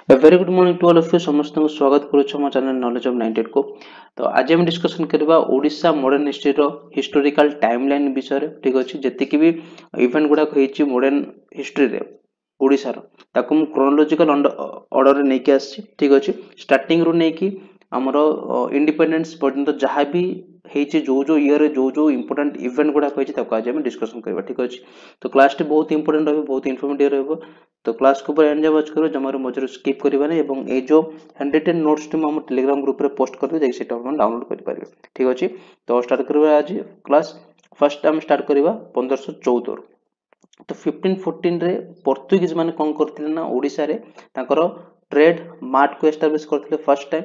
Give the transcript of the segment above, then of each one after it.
A very good morning to all of you. समस्त को स्वागत करूँ हम चैनल नॉलेज ऑफ 98 को। तो आज हम डिस्कशन करबा ओडिशा मॉडर्न हिस्ट्री रो हिस्टोरिकल टाइमलाइन विषय रे। ठीक अछि जति कि भी इवेंट गुडा होईची मॉडर्न हिस्ट्री रे ओडिशा रो ताकू हम क्रोनोलॉजिकल ऑर्डर रे नेकी आछि। ठीक अछि स्टार्टिंग रो नेकी हमरो इंडिपेंडेंस पर्यंत जहाँ भी हेची जो जो ईयर रे जो जो इंपोर्टेंट इवेंट गुडा होईची ताकू आज हम डिस्कशन करबा। ठीक अछि तो क्लास टी बहुत इंपोर्टेंट रहबो, बहुत इन्फॉर्मेटिव रहबो। तो क्लास को पूरा एंजॉय वाच करो, जमारो मजर स्किप करबानी एवं ए जो हैंडरिटन नोट्स टी हम टेलीग्राम ग्रुप रे पोस्ट कर दे सेटा हम डाउनलोड कर पारिबे। ठीक अछि तो स्टार्ट करबा आज क्लास। फर्स्ट टाइम स्टार्ट करबा 1514 रो। तो 1514 रे पोर्तुगीज माने कोन करथिले ना ओडिसा रे ताकर ट्रेड मार्ट को एस्टैब्लिश करथिले फर्स्ट टाइम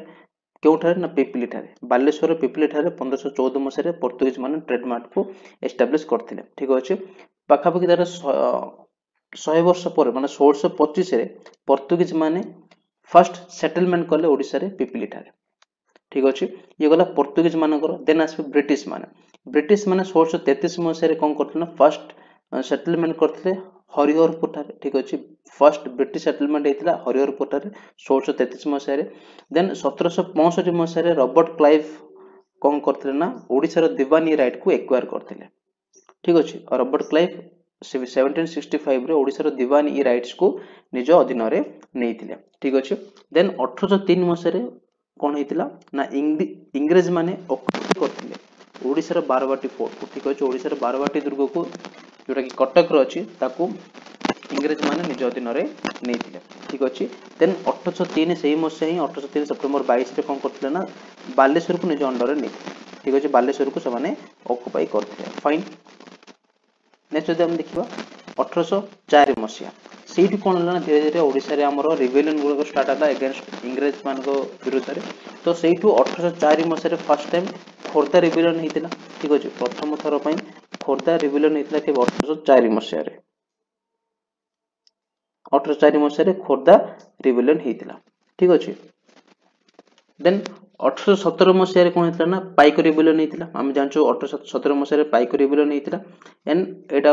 केउठारे ना पिपली ठारे बालेश्वर पिपली ठारे 1514 मसिया रे पोर्तुगीज माने ट्रेड मार्ट को एस्टैब्लिश करथिले। ठीक अछि पाखा पाखी तार 100 वर्ष पर माने 1625 रे पोर्तुगीज माने फर्स्ट सेटलमेंट कले ओडिसा रे पिपली ठारे। ठीक अछि ये गला पोर्तुगीज मानकर। देन आसे ब्रिटिश माने 1633 मसिया रे कोन करथिले ना फर्स्ट सेटलमेंट करथिले हरिहरपुर ठारे। ठीक अछि फर्स्ट ब्रिटिश सेटलमेंट हेतिला हरिहरपुर ठारे 1633 मसिया रे। देन 1765 मसिया रे रॉबर्ट क्लाइव कोन करथिले ना ओडिसा रो दीवानी राइट को एक्वायर करथिले। ठीक अछि और रॉबर्ट क्लाइव 1765 रे ओडिसा रो दीवानी ई राइट्स को निज अधीन रे नेइथिले। ठीक अछि देन 1803 मसिया रे कोन हेतिला ना इंग्रेज माने ऑक्युपाई करथिले ओडिसा रो बारवाटी फोर्ट को। ठीक अछि ओडिसा रो बारवाटी दुर्ग को जोटा कि कटक रो अछि ताकू इंग्रेज माने निज अधीन रे नेइथिले। ठीक अछि देन 1803 सेही मसिया ही 1803 सेप्टेम्बर 22 रे कोन करथिले ना बालेश्वर को निज अंडर रे नेइथिले। ठीक अछि बालेश्वर को से माने ऑक्युपाई करथिले। फाइन नेक्स्ट जदि हम देखिबा 1804 मसिया सेठी कोन होला ना धीरे धीरे ओडिसा रे हमरो रिबेलियन गुलो स्टार्ट होला अगेंस्ट इंग्रेज मान को विरुद्ध रे। तो सेठू 1804 मसिया रे फर्स्ट टाइम खोर्धा रिबेलियन हेतिला। ठीक अछि प्रथम थर पई खोर्धा रिबेलियन हेतिला के 1804 मसिया रे 1804 मसिया रे खोर्धा रिबेलियन हेतिला। ठीक अछि देन 1817 मसिया रे कोन हेतिला ना पाइक रिबेलियन हेतिला। हम जानचो 1817 मसिया रे पाइक रिबेलियन हेतिला एंड एटा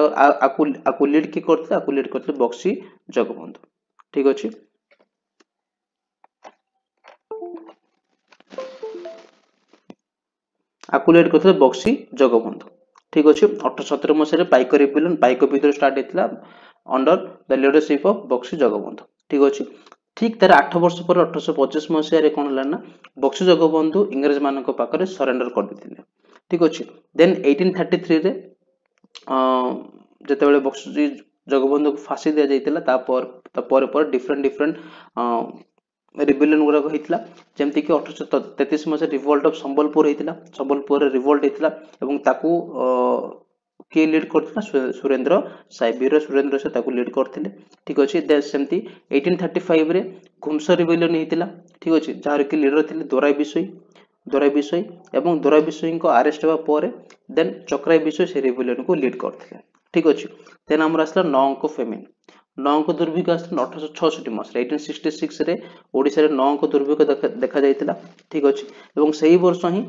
आकु लीड की करथिला आकु लीड करथिले बक्सी जगबंधु। ठीक अछि आकु लीड करथिले बक्सी जगबंधु। ठीक अछि 1817 मसिया रे पाइक रिबेलियन पाइक विद्रोह स्टार्ट हेतिला under the leadership of Buxi Jagabandhu. ठीक अछि ठीक तार 8 वर्ष पर 1825 मसिया रे कोन हला ना बक्सी जगबंधु इंग्रेज मानक पाखरे सरेंडर कर दिथिले। ठीक अछि देन 1833 रे जेतेबेले बक्सी जगबंधु को फांसी दिया जाइतिला तापर डिफरेंट रिबेलियन गुरा होइतिला जेमति कि 1833 मसिया रिवोल्ट ऑफ संबलपुर हेतिला। संबलपुर रे रिवोल्ट हेतिला एवं ताकू के लीड करथिला सुरेंद्र साई वीर सुरेंद्र से ताकू लीड करथिले। ठीक अछि दे सेमति 1835 रे घुमसर रिबेलियन हेतिला। ठीक अछि जार कि लीडर थिले दोराई बिसोई एवं दोराई बिसोई को अरेस्ट हेबा परे देन चक्राई बिसोई से रिबेलियन को लीड करथिले। ठीक अछि देन हमर आसला नौंक फेमिन नौंक दुर्भिक्ष आसला 1866 मसिया 1866 रे ओडिसा रे नौंक दुर्भिक्ष देखा जाइतिला। ठीक अछि एवं सही वर्ष ही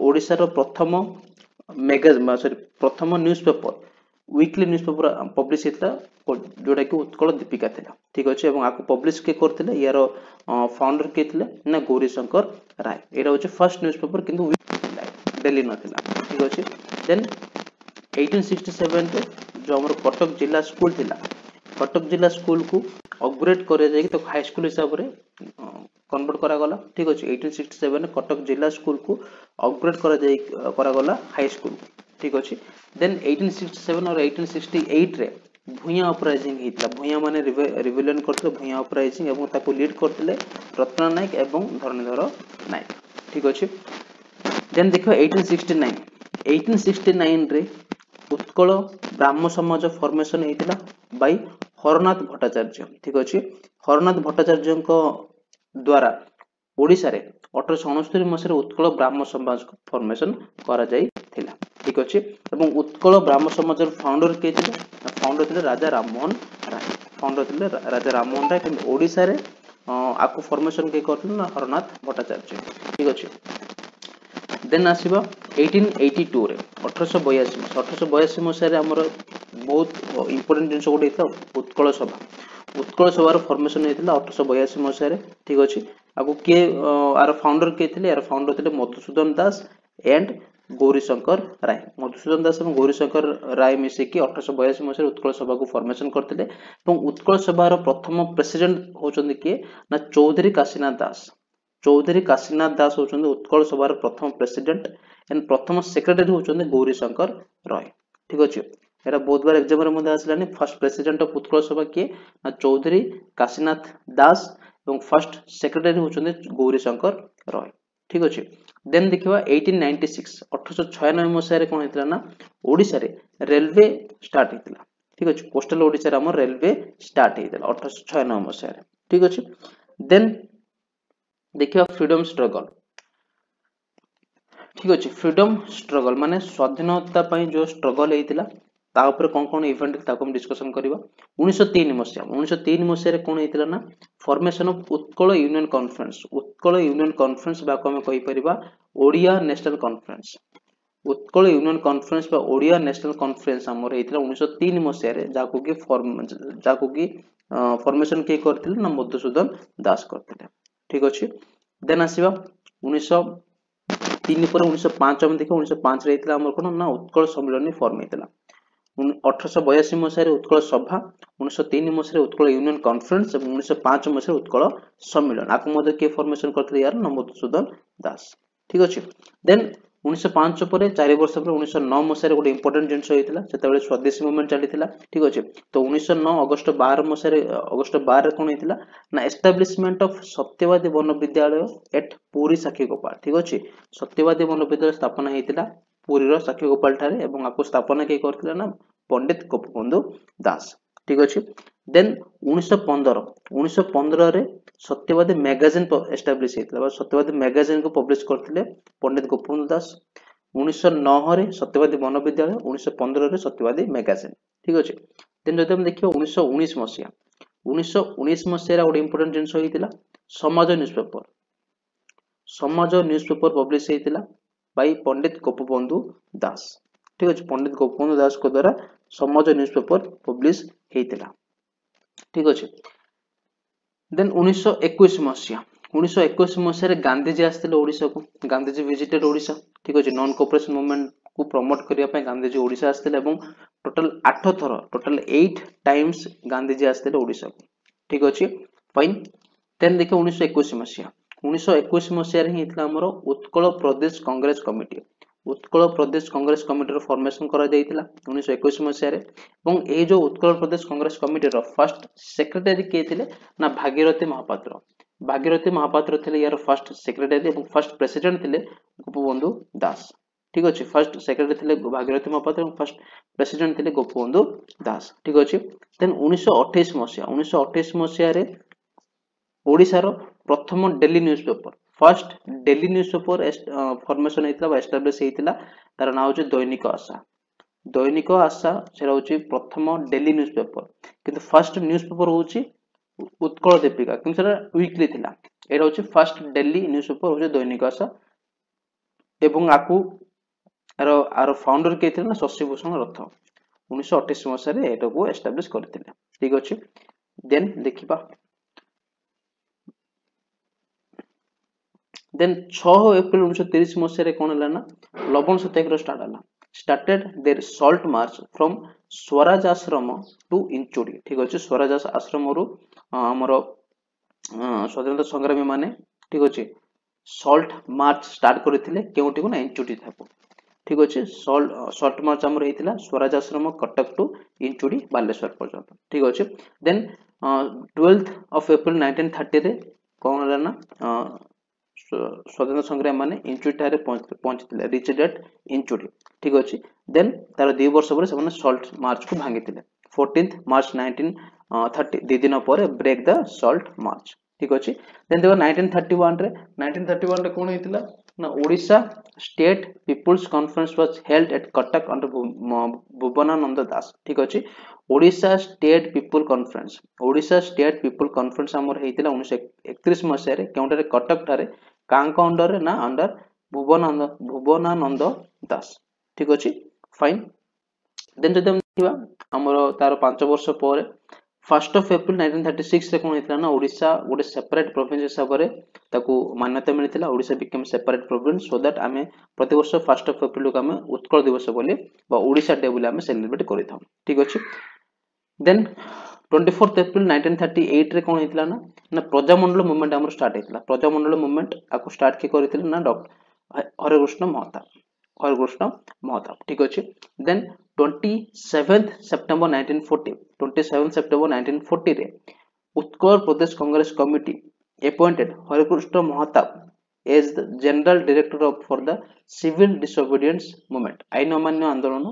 ओडिसा रो प्रथम मैगजीन सॉरी प्रथम न्यूज़पेपर वीकली न्यूज़पेपर पब्लिश हेतला जोटा कि उत्कल दीपिका थिला। ठीक अछि एवं आको पब्लिश के करथिले यार फाउंडर के थिले ना गौरी शंकर राय। एटा होचे फर्स्ट न्यूज़पेपर किंतु डेली नथिला। ठीक अछि देन 1867 रे जो हमर कटक जिला स्कूल थिला कटक जिला स्कूल को अपग्रेड करे जाय तो हाई स्कूल हिसाब रे कन्वर्ट करा गला। ठीक अछि 1867 रे कटक जिला स्कूल को अपग्रेड करा गला हाई स्कूल। ठीक अछि देन 1867 और 1868 रे भुया अपराइजिंग हेतला। भुया माने रिबेलियन करथले भुया अपराइजिंग एवं ताको लीड करथले रत्न नायक एवं धरणीधर नायक। ठीक अछि देन देखो 1869 रे उत्कल ब्राह्मण समाज फॉर्मेशन हेतिला बाय हरनाथ भट्टाचार्य। ठीक अछि हरनाथ भट्टाचार्य को द्वारा ओडिसा रे 1869 मसिया उत्कल ब्राह्मण समाज को फॉर्मेशन करा जाय थिला। ठीक अछि एवं उत्कल ब्राह्मण समाज फाउंडर के थिले फाउंडर थिले राजा राममोहन राय। फाउंडर थिले राजा राममोहन राय किंतु ओडिसा रे आको फॉर्मेशन के करथिले ना हरनाथ भट्टाचार्य। ठीक अछि देन आसीबा 1882 रे 1882 मसिया रे हमर बहुत इंपोर्टेंट जिंस गोटे हेता उत्कल सभा। उत्कल सभार फॉर्मेशन होता 1882 मसीह ठीक अच्छे आपको किए आर फाउंडर किए थे यार फाउंडर थे मधुसूदन दास एंड गौरीशंकर राय मधुसूदन दास और गौरीशंकर राय मिसिकी 1882 मसीह उत्कल सभा को फॉर्मेशन करते उत्कल सभार प्रथम प्रेसिडेंट होचंदी किए ना चौधरी काशीनाथ दास चौधरी काशीनाथ दास होचंदी उत्कल सभार प्रथम प्रेसिडेंट एंड प्रथम सेक्रेटरी होचंदी गौरीशंकर राय ठीक अच्छे एटा बहुत बार एग्जाम रे मध्ये आसलानी फर्स्ट प्रेसिडेंट ऑफ उत्कल सभा किए ना चौधरी काशीनाथ दास एवं फर्स्ट सेक्रेटरी होचंदी गौरीशंकर राय ठीक अच्छे देन देखिबा 1896 1896 मसिया रे कोन हेतला ना ओडिसा रे रेलवे स्टार्ट हेतला ठीक अच्छे कोस्टल ओडिसा रे हमर रेलवे स्टार्ट हेतला 1896 मसिया रे ठीक अच्छे देन देखिबा फ्रीडम स्ट्रगल ठीक अच्छे फ्रीडम स्ट्रगल माने स्वाधीनता पई जो स्ट्रगल हेतला ता ऊपर कौन इवेंट ताको हम डिस्कशन करबा 1903 मसिया रे कोन हेतला ना formation of Utkal union conference बाको हम कहि परिबा Odia national conference Utkal union conference बा ओडिया नेशनल कॉन्फ्रेंस हमर हेतला 1903 मसिया रे जाको की फॉर्मेशन के करथिले ना मधुसूदन दास करथिले ठीक अछि देन आसीबा 1903 पर 1905 हम देखो 1905 रे हेतला हमर कोन ना उत्कल सम्मेलन फॉर्म हेतला 1882 मसीह उत्कल सभा 1903 मसीह उत्कल यूनियन कॉन्फ्रेंस और 1905 मसीह उत्कल सम्मेलन आपको मध्य के फॉर्मेशन करते यार मधुसूदन दास ठीक अच्छे देन 1905 पर 4 वर्ष पर 1909 मसीह गोटे इंपोर्टेंट जिनस होता से स्वदेशी मूवमेंट चली ठीक अच्छे तो 1909 अगस्ट 12 मसीह अगस्ट 12 कौन होता ना एस्टाब्लिशमेंट ऑफ सत्यवादी वन विद्यालय एट पुरी साक्षी गोपाल ठीक अच्छे सत्यवादी वन विद्यालय स्थापना होता पुरीर साक्षी गोपाल ठारे एवं आपको स्थापना किए करथिले ना पंडित गोपबंधु दास ठीक अच्छे देन 1915 रे सत्यवादी मैगजीन एस्टाब्लिश हेतला सत्यवादी मैगजीन को पब्लिश करथिले पंडित गोपबंधु दास 1909 रे सत्यवादी वन विद्यालय 1915 रे सत्यवादी मैगजीन ठीक अच्छे देन जदि हम देखियो 1919 मसिया 1919 मसिया रे गोटे इंपोर्टेंट जिंस होइतिला समाज न्यूज़पेपर पब्लिश हेतिला बाय पंडित गोपबंधु दास ठीक अच्छे पंडित गोपबंधु दास को द्वारा समाज न्यूज़पेपर पब्लिश हेतिला ठीक अच्छे देन 1921 मसिया 1921 मसिया रे गांधीजी आस्थिले ओडिसा को गांधीजी विजिटेड ओडिसा ठीक अच्छे नॉन कोऑपरेशन मूवमेंट को प्रमोट करिया पे गांधीजी ओडिसा आस्थिले एवं टोटल 8 थर टोटल 8 टाइम्स गांधीजी आस्थिले ओडिसा को ठीक अच्छे फाइन देन देखियो 1921 मसिया 1921 मसिया रे हितला हमरो उत्कल प्रदेश कांग्रेस कमिटी रो फॉर्मेशन करा जायतिला 1921 मसिया रे एवं ए जो Utkal Pradesh Congress committee row first secretary के थिले ना भागीरथी महापात्र थिले यार फर्स्ट सेक्रेटरी एवं फर्स्ट प्रेसिडेंट थिले गोपबंधु दास ठीक अच्छे फर्स्ट सेक्रेटरी थिले भागीरथी महापात्र एवं फर्स्ट प्रेसिडेंट थिले गोपबंधु दास ठीक अच्छे देन 1928 मसिया रे ओडिसा रो प्रथम daily newspaper first daily newspaper formation हेतला एस्टैब्लिश हेतला तार नाम होचे दैनिक आशा सेरा होची प्रथम डेली न्यूज़पेपर किंतु फर्स्ट न्यूज़पेपर होची उत्कल दीपिका किंतु सेरा वीकली थिला एटा होची फर्स्ट डेली न्यूज़पेपर होचे दैनिक आशा एवं आकु आरो फाउंडर के थिले ना शशिभूषण रथ 1928 मसिया रे एटा को एस्टैब्लिश करथिले ठीक अछि देन देखिबा देन 6 एप्रिल 1930 मसिया रे कोन हला ना Lavan Satyagraha started their salt march from Swaraj Ashram to इंचोडी ठीक अछि स्वराज आश्रम रु हमरो स्वतंत्र संग्रामी माने ठीक अछि सॉल्ट मार्च स्टार्ट करथिले केउटी को ना इंचोडी थाको ठीक अछि सॉल्ट मार्च हमर हेतिला स्वराज आश्रम कटक टू इंचोडी बालेश्वर पर्यंत ठीक अछि देन 12th ऑफ अप्रैल 1930 रे कोन हला ना स्वतंत्र संग्राम माने इंचुडी ठारे पहुंचथिले रिचेड एट इंचुडी ठीक अछि देन तार 2 वर्ष पर से सॉल्ट मार्च को भांगिथिले 14th मार्च 1930 दी दिन पर ब्रेक द सॉल्ट मार्च ठीक अछि देन देखो 1931 रे कोन हेतिला ना Odisha state people's conference was held at Cuttack under Bhubanananda Das ठीक अछि ओडिसा स्टेट पीपल कॉन्फ्रेंस हमर हेतिला 1931 मसिया रे केउंटारे कटक ठारे कांका अंडर रे ना अंडर भुवनानंद दास ठीक अछि फाइन देन जदि हम देखिबा हमरो तार 5 वर्ष पर फर्स्ट ऑफ एप्रिल 1936 रे कोन हेतला ना ओडिशा गोटे सेपरेट प्रोविंस हिसाब रे ताकू मान्यता मिलितला Odisha become separate province so that आमे प्रति वर्ष फर्स्ट ऑफ एप्रिल को आमे उत्कल दिवस बोली बा ओडिशा डे बोली आमे सेलिब्रेट करिथाम ठीक अछि देन 24th एप्रिल 1938 रे कोन हेतला ना प्रजामंडल मूवमेंट हमर स्टार्ट हेतला प्रजामंडल मूवमेंट आको स्टार्ट के करितले ना डॉक्टर हरेकृष्ण महताब ठीक अछि देन 27th September 1940 27 September 1940 रे Utkal Pradesh Congress committee appointed Harekrushna Mahatab as the general director of for the civil disobedience movement आईन अमान्य आंदोलन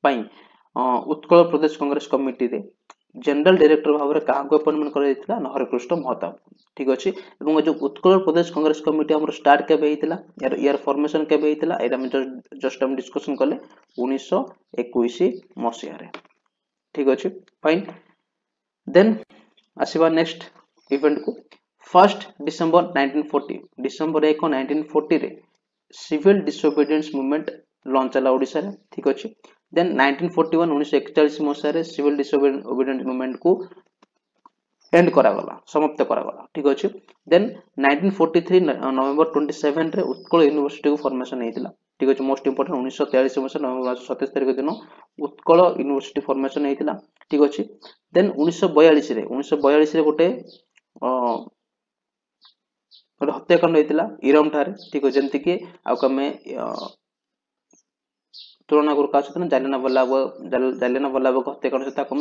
पाई उत्कल प्रदेश कांग्रेस कमिटी रे जनरल डायरेक्टर भाव रे काहा को अपॉइंटमेंट करा दितला हरेकृष्ण महताब ठीक अछि एवं जो उत्कल प्रदेश कांग्रेस कमिटी हमर स्टार्ट केबे हितला यार फॉर्मेशन केबे हितला एटा हम जस्ट हम डिस्कशन करले 1921 मसिया रे ठीक अछि फाइन देन आसीबा नेक्स्ट इवेंट को 1st डिसेंबर 1940 डिसेंबर 1 1940 रे सिविल डिसोबीडियंस मूवमेंट लॉन्च होला ओडिसा रे ठीक अछि देन 1941 1941 मसिया रे सिविल डिसोबीडियंस मूवमेंट को एंड करा गला समाप्त करा गला ठीक अछि देन 1943 नवंबर 27 रे उत्कल यूनिवर्सिटी को फॉर्मेशन हेतिला ठीक अछि मोस्ट इंपोर्टेंट 1943 मसिया नवंबर 27 तारिख दिन उत्कल यूनिवर्सिटी फॉर्मेशन हेतिला ठीक अछि देन 1942 रे गोटे हत्याकांड हेतिला इरम ठारे ठीक अछि जेंति कि आ कमे तुलना कर का सतना जालियाना वाला बाग हत्याकांड से ताको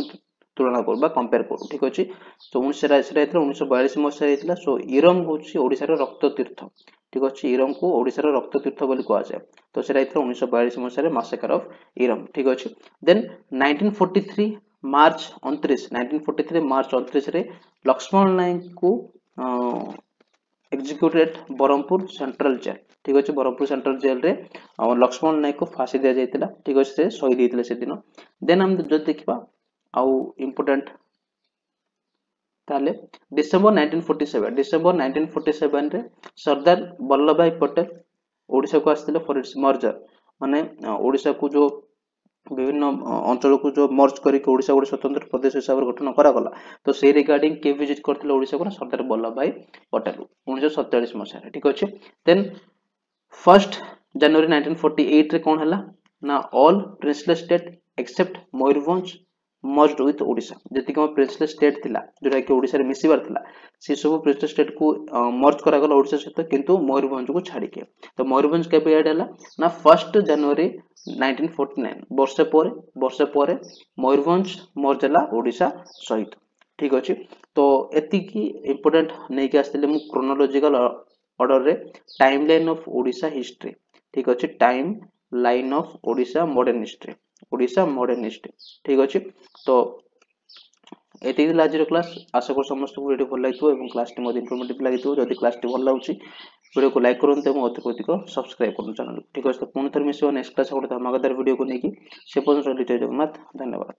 तुलना करबा कंपेयर करू ठीक अछि तो 1942 मसिया हेतिला सो इरम होछि ओडिसा रो रक्त तीर्थ ठीक अछि इरम को ओडिसा रो रक्त तीर्थ बोली कोआ जाय तो सेरा हेतिला 1942 मसिया रे मैसेकर ऑफ इरम ठीक अछि देन 1943 मार्च 29 रे लक्ष्मण नायक को एग्जीक्यूटेड बरहमपुर सेंट्रल जेल ठीक अछि बरहमपुर सेंट्रल जेल रे लक्ष्मण नायक को फांसी दिया जायतिला ठीक अछि से शहीद हेतिले से दिन देन हम जो देखिबा आउ इंपोर्टेंट ताले डिसेंबर 1947 रे सरदार वल्लभ भाई पटेल ओडिसा को आस्थिले फॉर इट्स मर्जर माने ओडिसा को जो विभिन्न अंचल को जो मर्ज करी के ओडिसा गोटे स्वतंत्र प्रदेश हिसाब रे गठन करा गला तो से रिगार्डिंग के विजिट करथिले ओडिसा को सरदार वल्लभ भाई पटेल 1947 मसिया ठीक अछि देन 1st जनवरी 1948 रे कोन हला ना all princely state except Mayurbhanj merged with Odisha जति को प्रिंसलेस स्टेट थिला जोरा कि ओडिसा रे मिसिबार थिला से सब प्रिंसलेस स्टेट को मर्ज करा गला ओडिसा सहित किंतु मयूरभंज को छाडी के तो मयूरभंज केबे ऐड हला ना 1st जनवरी 1949 वर्षे पर मयूरभंज मर्ज हला ओडिसा सहित ठीक अछि तो एति की इंपोर्टेंट नै के आस्थिले मु क्रोनोलॉजिकल ऑर्डर रे टाइमलाइन ऑफ ओडिसा हिस्ट्री ठीक अछि time line of Odisha modern history ठीक अछि तो एति आज क्लास आशा कर समस्त को वीडियो भल लागितो एवं क्लास टी मद इन्फॉर्मेटिव लागितो जदि क्लास टी भल लाउची वीडियो को लाइक करन एवं अधिक सब्सक्राइब करन चैनल ठीक अछि तो पुनः मिसियो नेक्स्ट क्लास गोटे धमाकेदार वीडियो को नेकी से पର୍ଯ୍यंत जय जगन्नाथ धन्यवाद।